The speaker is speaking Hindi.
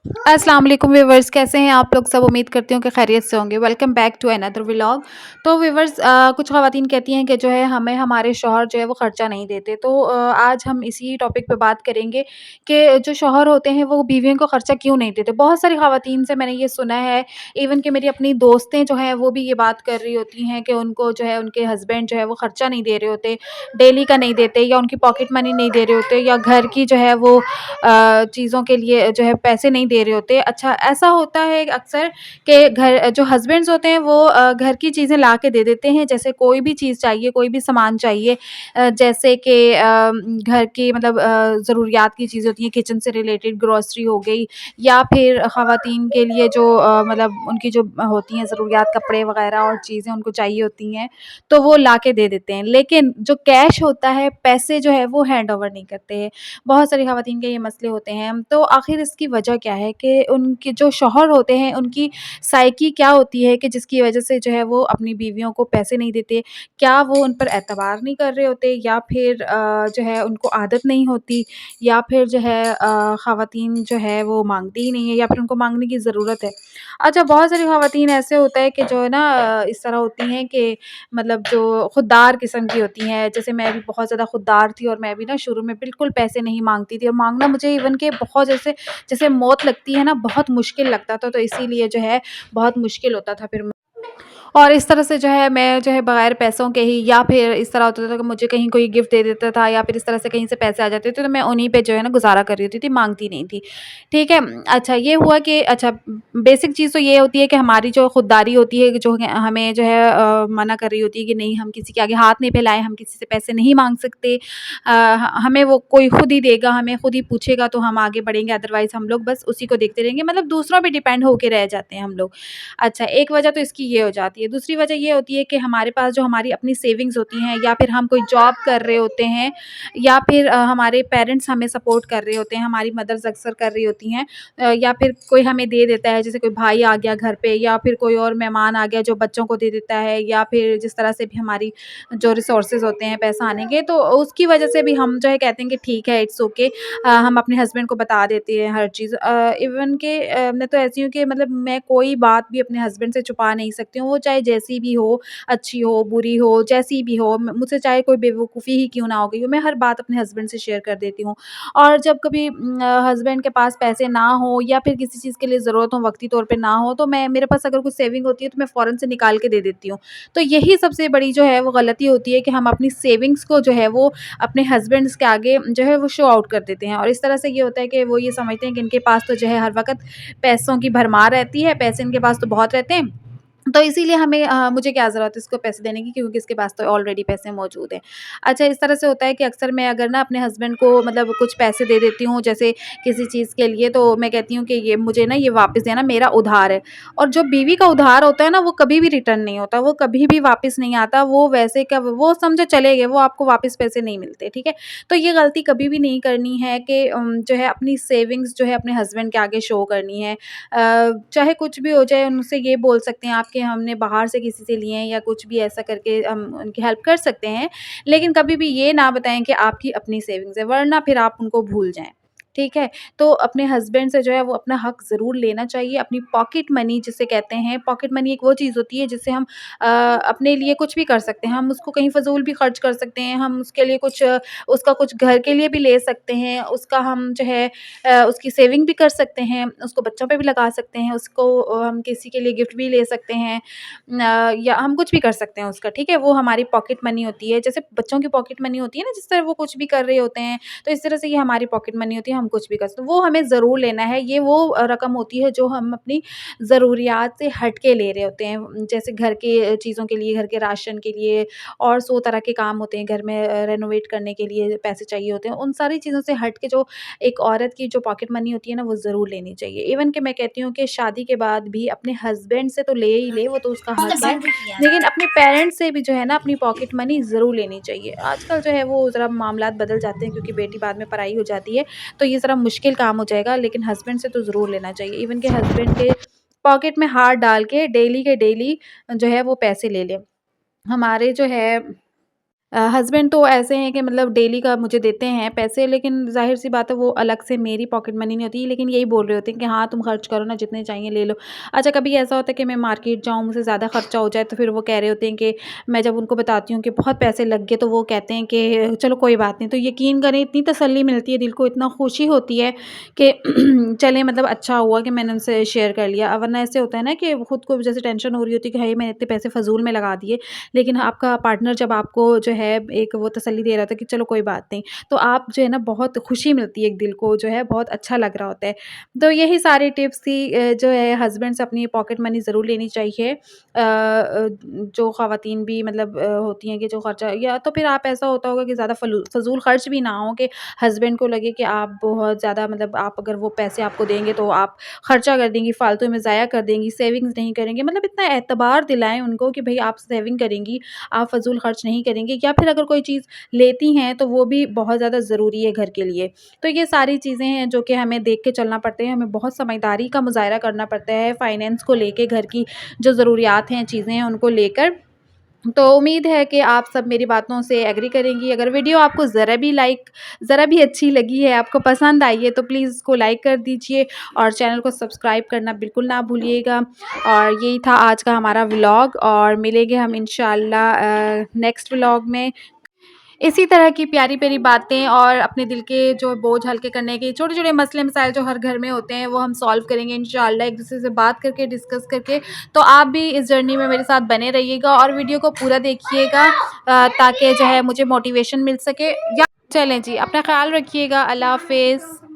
अस्सलाम वालेकुम व्यूवर्स, कैसे हैं आप लोग सब। उम्मीद करती हूँ कि खैरियत से होंगे। Welcome back to another vlog. तो व्यूवर्स, कुछ ख़वातीन कहती हैं कि जो है हमें हमारे शौहर जो है वो ख़र्चा नहीं देते। तो आज हम इसी टॉपिक पे बात करेंगे कि जो शौहर होते हैं वो बीवियों को ख़र्चा क्यों नहीं देते। बहुत सारी ख़वातीन से मैंने ये सुना है, इवन कि मेरी अपनी दोस्तें जो हैं वो भी ये बात कर रही होती हैं कि उनको जो है उनके हस्बैंड जो है वो ख़र्चा नहीं दे रहे होते, डेली का नहीं देते, या उनकी पॉकेट मनी नहीं दे रहे होते, या घर की जो है वो चीज़ों के लिए जो है पैसे नहीं दे रहे होते। अच्छा, ऐसा होता है अक्सर कि घर जो हस्बैंड्स होते हैं वो घर की चीज़ें ला के दे देते हैं। जैसे कोई भी चीज़ चाहिए, कोई भी सामान चाहिए, जैसे कि घर की मतलब ज़रूरियात की चीज़ें होती हैं, किचन से रिलेटेड ग्रोसरी हो गई, या फिर ख़वातीन के लिए जो मतलब उनकी जो होती हैं ज़रूरियात, कपड़े वग़ैरह और चीज़ें उनको चाहिए होती हैं, तो वो ला के दे देते हैं। लेकिन जो कैश होता है, पैसे जो है वो हैंड ओवर नहीं करते हैं। बहुत सारी ख़वातीन के ये मसले होते हैं। तो आखिर इसकी वजह क्या है कि उनके जो शौहर होते हैं उनकी साइकी क्या होती है कि जिसकी वजह से जो है वो अपनी बीवियों को पैसे नहीं देते? क्या वो उन पर एतबार नहीं कर रहे होते, या फिर जो है उनको आदत नहीं होती, या फिर जो है ख़वातीन जो है वो माँगती ही नहीं है, या फिर उनको माँगने की ज़रूरत है? अच्छा, बहुत सारी ख़वातीन ऐसे होता है कि जो है ना इस तरह होती हैं कि मतलब जो खुददार किस्म की होती हैं। जैसे मैं भी बहुत ज़्यादा खुददार थी, और मैं भी ना शुरू में बिल्कुल पैसे नहीं माँगती थी, और माँगना मुझे इवन कि बहुत जैसे जैसे मौत लगती है ना, बहुत मुश्किल लगता था। तो इसीलिए जो है बहुत मुश्किल होता था फिर, और इस तरह से जो है मैं जो है बगैर पैसों के ही, या फिर इस तरह होता था कि मुझे कहीं कोई गिफ्ट दे देता था, या फिर इस तरह से कहीं से पैसे आ जाते थे, तो मैं उन्हीं पे जो है ना गुज़ारा कर रही होती थी, माँगती नहीं थी। ठीक है? अच्छा, ये हुआ कि अच्छा, बेसिक चीज़ तो ये होती है कि हमारी जो खुददारी होती है, जो हमें जो है मना कर रही होती है कि नहीं, हम किसी के आगे हाथ नहीं फैलाएँ, हम किसी से पैसे नहीं माँग सकते। हमें वो कोई खुद ही देगा, हमें खुद ही पूछेगा तो हम आगे बढ़ेंगे, अदरवाइज़ हम लोग बस उसी को देखते रहेंगे। मतलब दूसरों पे डिपेंड होके रह जाते हैं हम लोग। अच्छा, एक वजह तो इसकी ये हो जाती है। दूसरी वजह ये होती है कि हमारे पास जो हमारी अपनी सेविंग्स होती हैं, या फिर हम कोई जॉब कर रहे होते हैं, या फिर हमारे पेरेंट्स हमें सपोर्ट कर रहे होते हैं, हमारी मदर्स अक्सर कर रही होती हैं, या फिर कोई हमें दे देता है, जैसे कोई भाई आ गया घर पे, या फिर कोई और मेहमान आ गया जो बच्चों को दे देता है, या फिर जिस तरह से भी हमारी जो रिसोर्सेज़ होते हैं पैसा आने के, तो उसकी वजह से भी हम जो है कहते हैं कि ठीक है, इट्स ओके। हम अपने हस्बैंड को बता देते हैं हर चीज़। इवन कि मैं तो ऐसी हूँ कि मतलब मैं कोई बात भी अपने हस्बैंड से छुपा नहीं सकती हूँ, वो चाहे जैसी भी हो, अच्छी हो, बुरी हो, जैसी भी हो, मुझसे चाहे कोई बेवकूफ़ी ही क्यों ना हो गई हो, मैं हर बात अपने हस्बैंड से शेयर कर देती हूँ। और जब कभी हस्बैंड के पास पैसे ना हो, या फिर किसी चीज़ के लिए ज़रूरत हो, वक़्ती तौर पे ना हो, तो मैं मेरे पास अगर कुछ सेविंग होती है तो मैं फ़ौरन से निकाल के दे देती हूँ। तो यही सबसे बड़ी जो है वो गलती होती है कि हम अपनी सेविंग्स को जो है वो अपने हस्बैंड्स के आगे जो है वो शो आउट कर देते हैं, और इस तरह से ये होता है कि वो ये समझते हैं कि इनके पास तो जो है हर वक़्त पैसों की भरमार रहती है, पैसे इनके पास तो बहुत रहते हैं। तो इसीलिए हमें मुझे क्या ज़रूरत है इसको पैसे देने की, क्योंकि इसके पास तो ऑलरेडी पैसे मौजूद हैं। अच्छा, इस तरह से होता है कि अक्सर मैं अगर ना अपने हस्बैंड को मतलब कुछ पैसे दे देती हूँ, जैसे किसी चीज़ के लिए, तो मैं कहती हूँ कि ये मुझे ना ये वापस देना, मेरा उधार है। और जो बीवी का उधार होता है ना, वो कभी भी रिटर्न नहीं होता, वो कभी भी वापस नहीं आता, वो वैसे का वो समझो चले गए, वो आपको वापस पैसे नहीं मिलते, ठीक है? तो ये गलती कभी भी नहीं करनी है कि जो है अपनी सेविंग्स जो है अपने हस्बैंड के आगे शो करनी है। चाहे कुछ भी हो जाए, उनसे ये बोल सकते हैं आप कि हमने बाहर से किसी से लिए हैं, या कुछ भी ऐसा करके हम उनकी हेल्प कर सकते हैं। लेकिन कभी भी ये ना बताएँ कि आपकी अपनी सेविंग्स है, वरना फिर आप उनको भूल जाएँ। ठीक है? तो अपने हस्बैंड से जो है वो अपना हक ज़रूर लेना चाहिए। अपनी पॉकेट मनी जिसे कहते हैं, पॉकेट मनी एक वो चीज़ होती है जिससे हम अपने लिए कुछ भी कर सकते हैं। हम उसको कहीं फ़िज़ूल भी खर्च कर सकते हैं, हम उसके लिए कुछ उसका कुछ घर के लिए भी ले सकते हैं, उसका हम जो है उसकी सेविंग भी कर सकते हैं, उसको बच्चों पे भी लगा सकते हैं, उसको हम किसी के लिए गिफ्ट भी ले सकते हैं, या हम कुछ भी कर सकते हैं उसका, ठीक है? वो हमारी पॉकेट मनी होती है, जैसे बच्चों की पॉकेट मनी होती है ना, जिस तरह वो कुछ भी कर रहे होते हैं, तो इस तरह से ये हमारी पॉकेट मनी होती है, हम कुछ भी कर सकते हैं। वो हमें ज़रूर लेना है, ये वो रकम होती है जो हम अपनी ज़रूरियात से हट के ले रहे होते हैं। जैसे घर के चीज़ों के लिए, घर के राशन के लिए, और 100 तरह के काम होते हैं घर में, रेनोवेट करने के लिए पैसे चाहिए होते हैं। उन सारी चीज़ों से हट के जो एक औरत की जो पॉकेट मनी होती है ना, वो ज़रूर लेनी चाहिए। इवन कि मैं कहती हूँ कि शादी के बाद भी अपने हस्बैंड से तो ले ही ले, वो तो उसका हक है, लेकिन अपने पेरेंट्स से भी जो है ना अपनी पॉकेट मनी ज़रूर लेनी चाहिए। आजकल जो है वो ज़रा मामलात बदल जाते हैं, क्योंकि बेटी बाद में पराई हो जाती है, तो ये ज़रा मुश्किल काम हो जाएगा, लेकिन हस्बैंड से तो ज़रूर लेना चाहिए। इवन कि हस्बैंड के पॉकेट में हाथ डाल के डेली के डेली जो है वो पैसे ले लें। हमारे जो है हस्बैंड तो ऐसे हैं कि मतलब डेली का मुझे देते हैं पैसे, लेकिन ज़ाहिर-सी बात है वो अलग से मेरी पॉकेट मनी नहीं होती, लेकिन यही बोल रहे होते हैं कि हाँ, तुम खर्च करो ना, जितने चाहिए ले लो। अच्छा, कभी ऐसा होता है कि मैं मार्केट जाऊँ, मुझसे ज़्यादा खर्चा हो जाए, तो फिर वो कह रहे होते हैं कि मैं जब उनको बताती हूँ कि बहुत पैसे लग गए, तो वो कहते हैं कि चलो कोई बात नहीं। तो यकीन करें, इतनी तसल्ली मिलती है दिल को, इतना खुशी होती है कि चलें, मतलब अच्छा हुआ कि मैंने उनसे शेयर कर लिया। वरना ऐसे होता है ना कि खुद को जैसे टेंशन हो रही होती है कि हाय मैंने इतने पैसे फ़िज़ूल में लगा दिए, लेकिन आपका पार्टनर जब आपको जो है एक वो तसल्ली दे रहा था कि चलो कोई बात नहीं, तो आप जो है ना बहुत खुशी मिलती है, एक दिल को जो है बहुत अच्छा लग रहा होता है। तो यही सारी टिप्स थी, जो है हस्बैंड से अपनी पॉकेट मनी ज़रूर लेनी चाहिए। जो ख़वातीन भी मतलब होती हैं कि जो खर्चा, या तो फिर आप ऐसा होता होगा कि ज़्यादा फ़िज़ूल खर्च भी ना हो कि हस्बैंड को लगे कि आप बहुत ज़्यादा मतलब आप अगर वो पैसे आपको देंगे तो आप खर्चा कर देंगी, फ़ालतू में ज़ाया कर देंगी, सेविंग्स नहीं करेंगे। मतलब इतना एतबार दिलाएँ उनको कि भई आप सेविंग करेंगी, आप फ़िज़ूल खर्च नहीं करेंगी, या फिर अगर कोई चीज़ लेती हैं तो वो भी बहुत ज़्यादा ज़रूरी है घर के लिए। तो ये सारी चीज़ें हैं जो कि हमें देख के चलना पड़ता है, हमें बहुत समझदारी का मुज़ाहिरा करना पड़ता है फाइनेंस को लेके, घर की जो ज़रूरियात हैं, चीज़ें हैं उनको लेकर। तो उम्मीद है कि आप सब मेरी बातों से एग्री करेंगी। अगर वीडियो आपको ज़रा भी अच्छी लगी है, आपको पसंद आई है, तो प्लीज़ इसको लाइक कर दीजिए और चैनल को सब्सक्राइब करना बिल्कुल ना भूलिएगा। और यही था आज का हमारा व्लॉग, और मिलेंगे हम इंशाल्लाह नेक्स्ट व्लॉग में। इसी तरह की प्यारी-प्यारी बातें और अपने दिल के जो बोझ हल्के करने के छोटे-छोटे मसले-मसाइल जो हर घर में होते हैं, वो हम सॉल्व करेंगे इंशाअल्लाह, एक-दूसरे से बात करके, डिस्कस करके। तो आप भी इस जर्नी में मेरे साथ बने रहिएगा और वीडियो को पूरा देखिएगा, ताकि जो है मुझे मोटिवेशन मिल सके। या चलें जी, अपना ख़्याल रखिएगा। अल्लाह हाफ़िज़।